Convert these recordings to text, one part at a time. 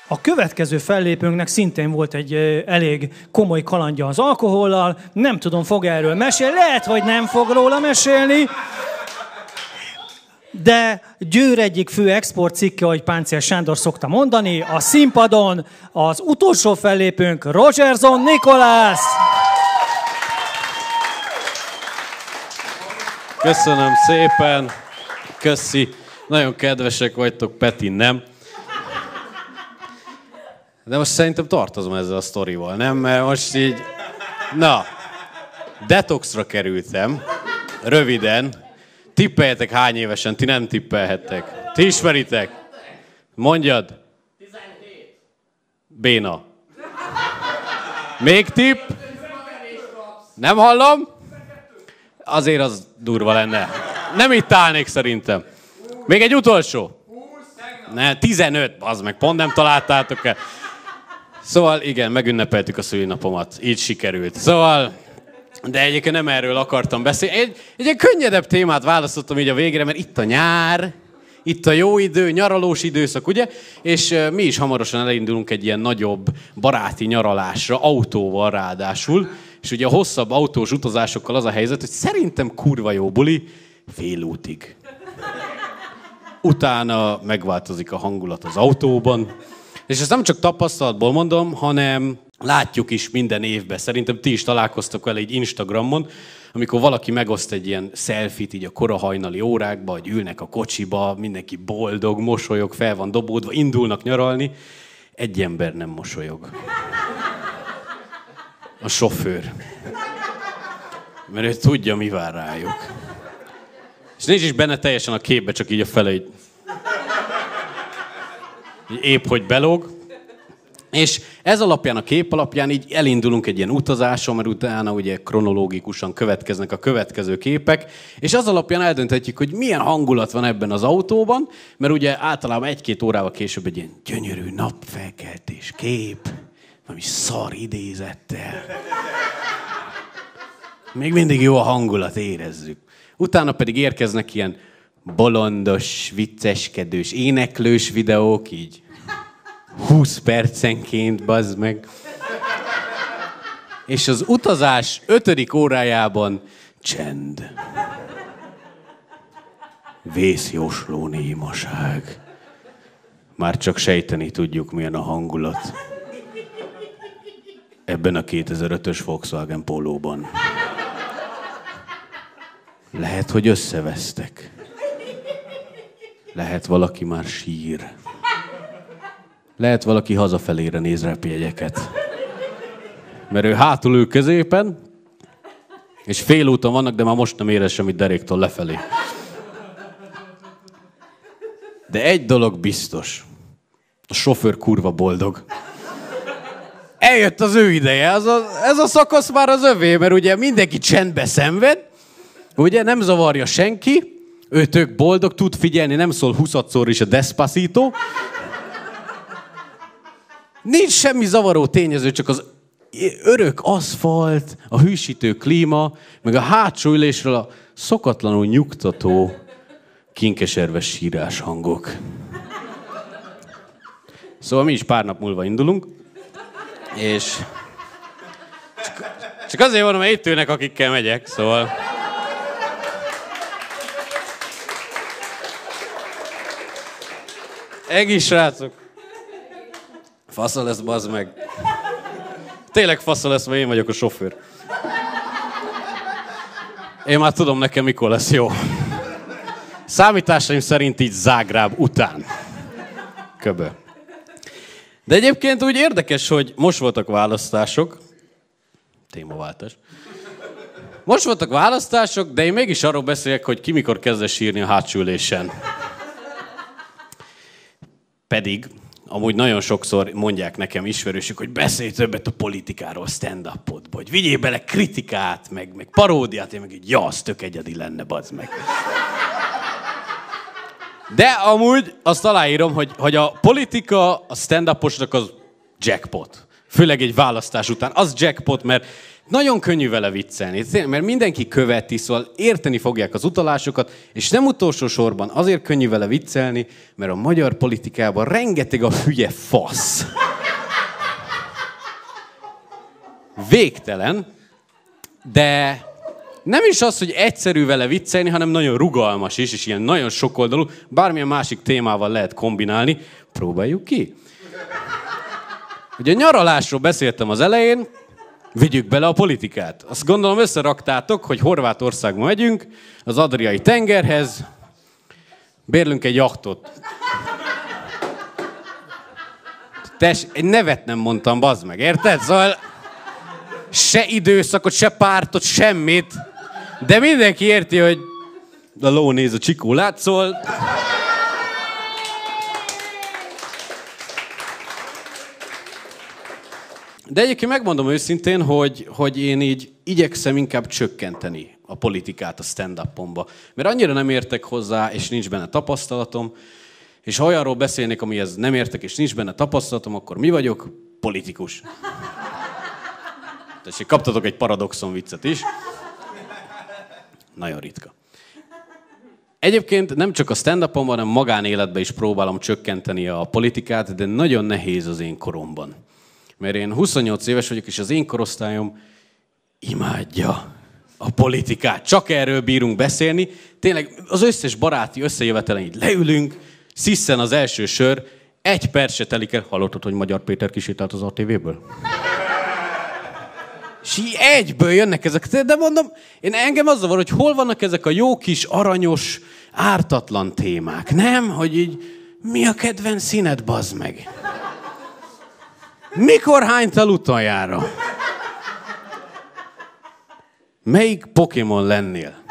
A következő fellépőnknek szintén volt egy elég komoly kalandja az alkohollal. Nem tudom, fog erről mesélni. Lehet, hogy nem fog róla mesélni. De Győr egyik fő exportcikke, ahogy Páncél Sándor szokta mondani, a színpadon az utolsó fellépőnk Rogerson Nikolás. Köszönöm szépen. Köszi. Nagyon kedvesek vagytok, Peti nem. De most szerintem tartozom ezzel a sztorival, nem? Mert most így... Na, detoxra kerültem. Röviden. Tippeljetek hány évesen, ti nem tippelhettek. Ti ismeritek? Mondjad. 17. Béna. Még tipp? Nem hallom? Azért az durva lenne. Nem itt állnék szerintem. Még egy utolsó. Ne, 15, az meg pont nem találtátok el. Szóval igen, megünnepeltük a szülinapomat. Így sikerült. Szóval, de egyébként nem erről akartam beszélni. Egy könnyedebb témát választottam így a végére, mert itt a nyár, itt a jó idő, nyaralós időszak, ugye? És mi is hamarosan elindulunk egy ilyen nagyobb baráti nyaralásra, autóval ráadásul. És ugye a hosszabb autós utazásokkal az a helyzet, hogy szerintem kurva jó buli félútig. Utána megváltozik a hangulat az autóban. És ezt nem csak tapasztalatból mondom, hanem látjuk is minden évben. Szerintem ti is találkoztok vele egy Instagramon, amikor valaki megoszt egy ilyen selfie-t így a korahajnali órákba, hogy ülnek a kocsiba, mindenki boldog, mosolyog, fel van dobódva, indulnak nyaralni. Egy ember nem mosolyog. A sofőr. Mert ő tudja, mi vár rájuk. És nincs is benne teljesen a képbe, csak így a fele így épp, hogy belóg. És ez alapján, a kép alapján így elindulunk egy ilyen utazáson, mert utána ugye kronológikusan következnek a következő képek, és az alapján eldönthetjük, hogy milyen hangulat van ebben az autóban, mert ugye általában 1-2 órával később egy ilyen gyönyörű napfelkeltés kép, valami szar idézettel. Még mindig jó a hangulat, érezzük. Utána pedig érkeznek ilyen bolondos, vicceskedős, éneklős videók, így 20 percenként, bazd meg. És az utazás 5. órájában csend. Vészjósló némaság. Már csak sejteni tudjuk, milyen a hangulat. Ebben a 2005-ös Volkswagen Pólóban. Lehet, hogy összevesztek. Lehet, valaki már sír. Lehet, valaki hazafelére néz repjegyeket. Mert ő hátul ül középen, és félúton vannak, de már most nem érez semmit deréktől lefelé. De egy dolog biztos. A sofőr kurva boldog. Eljött az ő ideje. Ez a szakasz már az övé, mert ugye mindenki csendbe szenved, ugye nem zavarja senki, ő tök boldog, tud figyelni, nem szól 20-szor is a Despacito. Nincs semmi zavaró tényező, csak az örök aszfalt, a hűsítő klíma, meg a hátsó ülésről a szokatlanul nyugtató, kinkeserves sírás hangok. Szóval mi is pár nap múlva indulunk, és csak azért mondom, mert itt ülnek, akikkel megyek, szóval... Egész srácok! Fasza lesz, bazd meg. Tényleg fasza lesz, mert én vagyok a sofőr. Én már tudom nekem, mikor lesz jó. Számításaim szerint így Zágráb után. Köbö. De egyébként úgy érdekes, hogy most voltak választások. Témaváltás. Most voltak választások, de én mégis arról beszélek, hogy ki mikor kezd sírni a hátsó ülésen. Pedig amúgy nagyon sokszor mondják nekem ismerősök, hogy beszélj többet a politikáról stand-upodba, hogy vigyél bele kritikát, meg paródiát, én meg így, ja, az tök egyedi lenne, bazd meg. De amúgy azt aláírom, hogy a politika a stand-uposnak az jackpot. Főleg egy választás után. Az jackpot, mert nagyon könnyű vele viccelni. Mert mindenki követi, szóval érteni fogják az utalásokat, és nem utolsó sorban azért könnyű vele viccelni, mert a magyar politikában rengeteg a hülye fasz. Végtelen, de nem is az, hogy egyszerű vele viccelni, hanem nagyon rugalmas is, és ilyen nagyon sokoldalú. Bármilyen másik témával lehet kombinálni. Próbáljuk ki. Ugye a nyaralásról beszéltem az elején, vigyük bele a politikát. Azt gondolom összeraktátok, hogy Horvátországba megyünk, az Adriai tengerhez, bérlünk egy jachtot. Egy nevet nem mondtam, bazd meg, érted? Szóval se időszakot, se pártot, semmit, de mindenki érti, hogy a ló néz a csikólát, szóval... De egyébként megmondom őszintén, hogy én így igyekszem inkább csökkenteni a politikát a stand-upomba. Mert annyira nem értek hozzá, és nincs benne tapasztalatom, és ha olyanról beszélnék, amihez nem értek, és nincs benne tapasztalatom, akkor mi vagyok? Politikus. Tessék, kaptatok egy paradoxon viccet is. Nagyon ritka. Egyébként nem csak a stand-upomban, hanem magánéletben is próbálom csökkenteni a politikát, de nagyon nehéz az én koromban. Mert én 28 éves vagyok, és az én korosztályom imádja a politikát. Csak erről bírunk beszélni. Tényleg az összes baráti összejövetelen így leülünk, sziszen az első sör, 1 perc se telik el. Hallottad, hogy Magyar Péter kisétált az ATV-ből? És így egyből jönnek ezek. De mondom, engem az zavar, hogy hol vannak ezek a jó kis, aranyos, ártatlan témák. Nem? Hogy így, mi a kedvenc színed, bazd meg? Mikor hánytál utoljára? Melyik Pokémon lennél?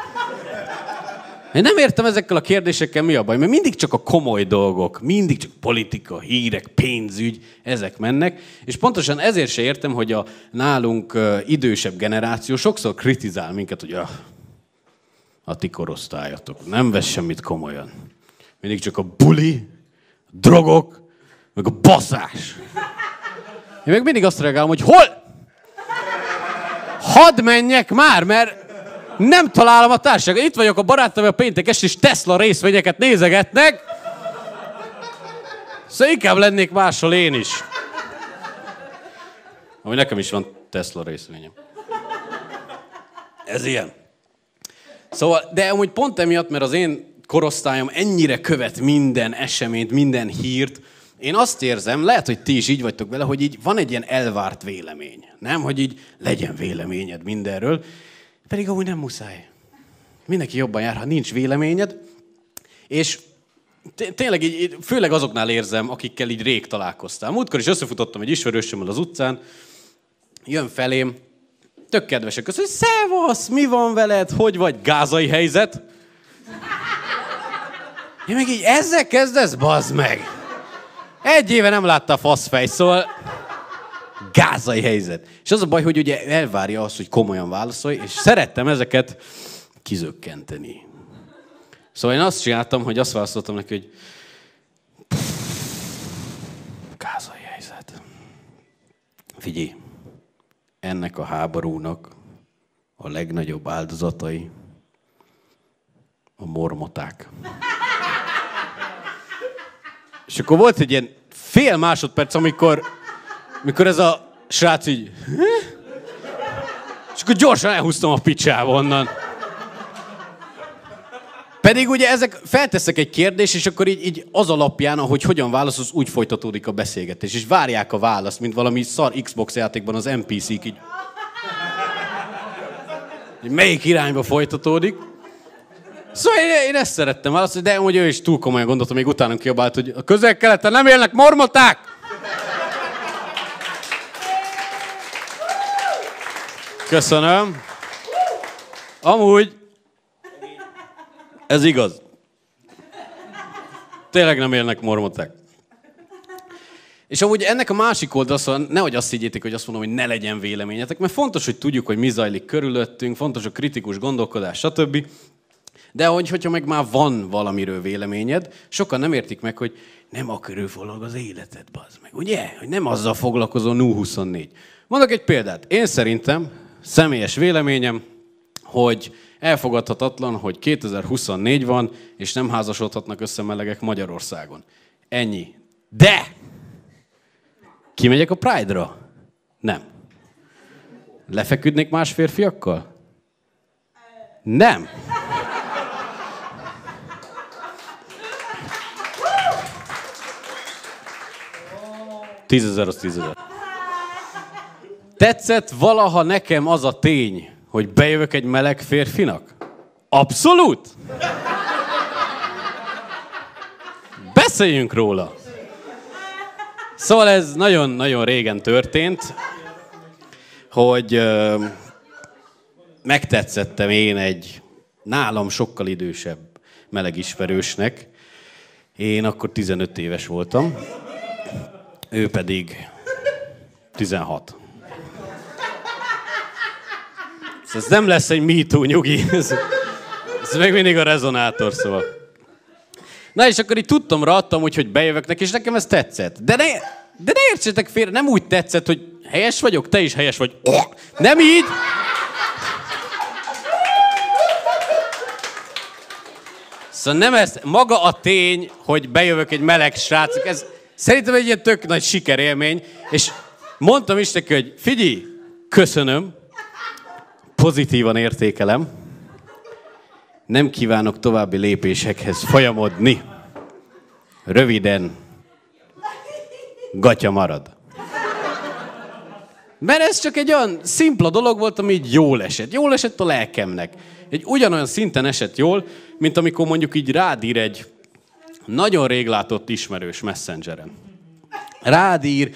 Én nem értem ezekkel a kérdésekkel, mi a baj, mert mindig csak a komoly dolgok, mindig csak politika, hírek, pénzügy, ezek mennek, és pontosan ezért se értem, hogy a nálunk idősebb generáció sokszor kritizál minket, hogy a ti korosztályatok nem vesz semmit komolyan. Mindig csak a buli, a drogok, meg a baszás. Én meg mindig azt reagálom, hogy hol? Hadd menjek már, mert nem találom a társaságot. Itt vagyok a barátom, a péntek este is Tesla részvényeket nézegetnek. Szóval inkább lennék máshol én is. Ami nekem is van Tesla részvényem. Ez ilyen. Szóval, de amúgy pont emiatt, mert az én korosztályom ennyire követ minden eseményt, minden hírt, én azt érzem, lehet, hogy ti is így vagytok vele, hogy így van egy ilyen elvárt vélemény. Nem, hogy így legyen véleményed mindenről, pedig amúgy nem muszáj. Mindenki jobban jár, ha nincs véleményed. És tényleg így, főleg azoknál érzem, akikkel így rég találkoztál. Múltkor is összefutottam egy ismerősömmel az utcán, jön felém, tök kedvesek között, hogy szevasz, mi van veled, hogy vagy, gázai helyzet? Én meg így ezzel kezdesz, bazd meg! 1 éve nem látta a faszfej, szóval gázai helyzet. És az a baj, hogy ugye elvárja azt, hogy komolyan válaszolj, és szerettem ezeket kizökkenteni. Szóval én azt csináltam, hogy azt válaszoltam neki, hogy gázai helyzet. Figyelj, ennek a háborúnak a legnagyobb áldozatai a mormoták. És akkor volt egy ilyen fél másodperc, amikor ez a srác így... És akkor gyorsan elhúztam a picsába onnan. Pedig ugye ezek felteszek egy kérdést, és akkor így az alapján, ahogy hogyan válaszolsz, úgy folytatódik a beszélgetés. És várják a választ, mint valami szar Xbox játékban az NPC-k így... Melyik irányba folytatódik? Szóval én ezt szerettem válaszolni, de amúgy ő is túl komolyan gondolta, még utánam kiabált, hogy a Közel-Keleten nem élnek mormoták! Köszönöm. Amúgy ez igaz. Tényleg nem élnek mormoták. És amúgy ennek a másik oldal, szóval nehogy azt higgyétek, hogy azt mondom, hogy ne legyen véleményetek, mert fontos, hogy tudjuk, hogy mi zajlik körülöttünk, fontos a kritikus gondolkodás, stb. De hogyha meg már van valamiről véleményed, sokan nem értik meg, hogy nem a körülforog az életed, bazd meg, ugye? Hogy nem azzal foglalkozol 0-24. Mondok egy példát. Én szerintem, személyes véleményem, hogy elfogadhatatlan, hogy 2024 van, és nem házasodhatnak össze melegek Magyarországon. Ennyi. De! Kimegyek a Pride-ra? Nem. Lefeküdnék más férfiakkal? Nem. $10,000 az $10,000. Tetszett valaha nekem az a tény, hogy bejövök egy meleg férfinak? Abszolút! Beszéljünk róla! Szóval ez nagyon-nagyon régen történt, hogy megtetszettem én egy nálam sokkal idősebb meleg ismerősnek. Én akkor 15 éves voltam, ő pedig 16. Ez nem lesz egy Me Too, nyugi. Ez még mindig a rezonátor, szóval. Na és akkor így tudtomra adtam, hogy bejövök neki, és nekem ez tetszett. De ne értsetek félre, nem úgy tetszett, hogy helyes vagyok, te is helyes vagy. Nem így! Szóval nem ez, maga a tény, hogy bejövök egy meleg srácok, ez szerintem egy ilyen tök nagy sikerélmény, és mondtam is neki, hogy figyelj, köszönöm, pozitívan értékelem, nem kívánok további lépésekhez folyamodni. Röviden, gatya marad. Mert ez csak egy olyan szimpla dolog volt, ami így jól esett. Jól esett a lelkemnek. Egy ugyanolyan szinten esett jól, mint amikor mondjuk így rád ír egy nagyon rég látott ismerős Messengeren. Rád ír,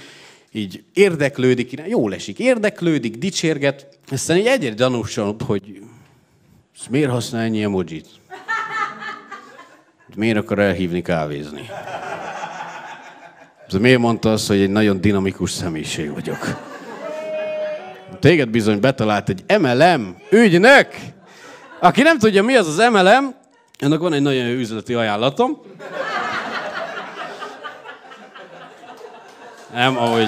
így érdeklődik, jól esik, érdeklődik, dicsérget, aztán így egyre gyanúsabb, hogy miért használ ennyi emojit? Miért akar elhívni kávézni? Miért mondta azt, hogy egy nagyon dinamikus személyiség vagyok? Téged bizony betalált egy MLM ügynök! Aki nem tudja, mi az az MLM, ennek van egy nagyon jó üzleti ajánlatom. Nem, ahogy...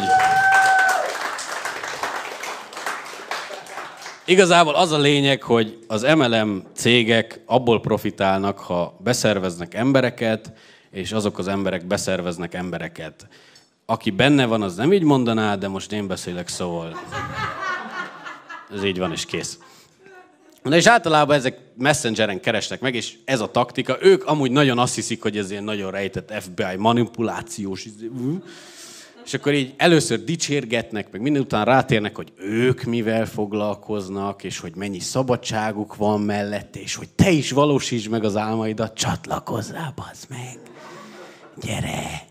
Igazából az a lényeg, hogy az MLM cégek abból profitálnak, ha beszerveznek embereket, és azok az emberek beszerveznek embereket. Aki benne van, az nem így mondaná, de most én beszélek, szóval ez így van, és kész. Na és általában ezek Messengeren keresnek meg, és ez a taktika. Ők amúgy nagyon azt hiszik, hogy ez ilyen nagyon rejtett FBI manipulációs. És akkor így először dicsérgetnek, meg minden után rátérnek, hogy ők mivel foglalkoznak, és hogy mennyi szabadságuk van mellette, és hogy te is valósítsd meg az álmaidat, csatlakozzál, bazd meg, gyere!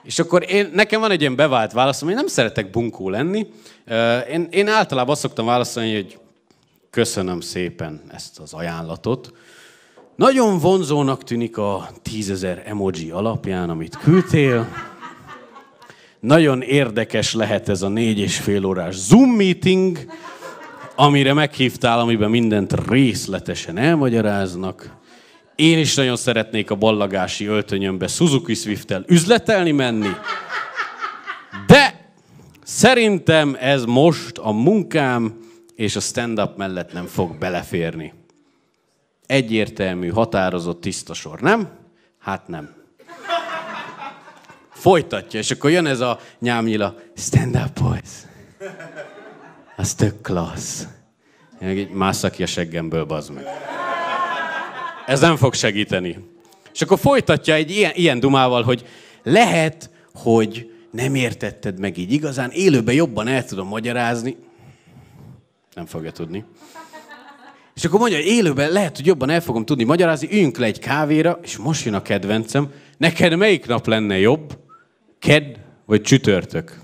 És akkor nekem van egy ilyen bevált válaszom, én nem szeretek bunkó lenni. Én általában azt szoktam válaszolni, hogy köszönöm szépen ezt az ajánlatot. Nagyon vonzónak tűnik a 10,000 emoji alapján, amit küldtél. Nagyon érdekes lehet ez a 4,5 órás Zoom meeting, amire meghívtál, amiben mindent részletesen elmagyaráznak. Én is nagyon szeretnék a ballagási öltönyömbe Suzuki Swift-tel üzletelni menni, de szerintem ez most a munkám és a stand-up mellett nem fog beleférni. Egyértelmű, határozott, tiszta sor, nem? Hát nem. Folytatja, és akkor jön ez a nyámnyila, stand-up boys. Az tök klassz. Másszak ki a seggemből, bazd meg. Ez nem fog segíteni. És akkor folytatja egy ilyen dumával, hogy lehet, hogy nem értetted meg így igazán, élőben jobban el tudom magyarázni. Nem fogja tudni. És akkor mondja, hogy élőben lehet, hogy jobban el fogom tudni magyarázni, üljünk le egy kávéra, és most jön a kedvencem. Neked melyik nap lenne jobb? Kedd vagy csütörtök?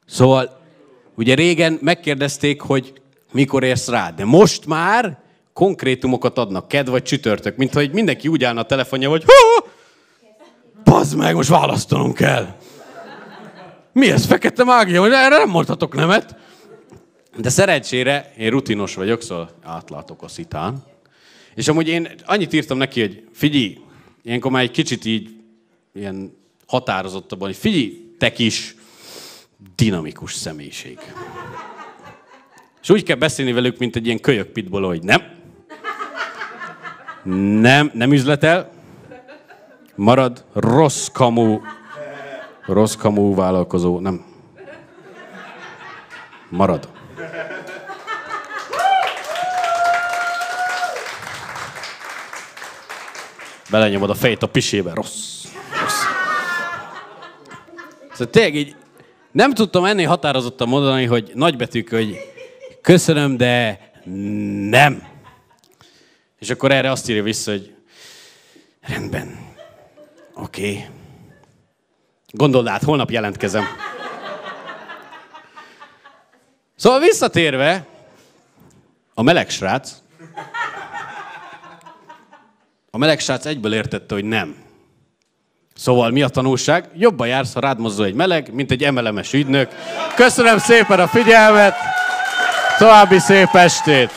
Szóval, ugye régen megkérdezték, hogy mikor érsz rá, de most már konkrétumokat adnak, kedd vagy csütörtök, mint hogy mindenki úgy állna a telefonja, hogy bazd meg, most választanom kell. Mi ez, fekete mágia? Erre nem mondhatok nemet. De szerencsére én rutinos vagyok, szóval átlátok a szitán. És amúgy én annyit írtam neki, hogy figyelj, ilyenkor már egy kicsit így ilyen határozottabban, hogy figyelj, te kis dinamikus személyiség. És úgy kell beszélni velük, mint egy ilyen kölyök pitbull, hogy nem üzletel, marad rossz kamú vállalkozó, nem. Marad. Belenyomod a fejét a pisébe, rossz. Szóval tényleg így nem tudtam ennél határozottan mondani, hogy nagybetűk, hogy köszönöm, de nem. És akkor erre azt írja vissza, hogy rendben, oké. Gondold át, holnap jelentkezem. Szóval visszatérve, a meleg srác egyből értette, hogy nem. Szóval mi a tanulság? Jobban jársz, ha rád mozdul egy meleg, mint egy MLM-es ügynök. Köszönöm szépen a figyelmet, további szép estét!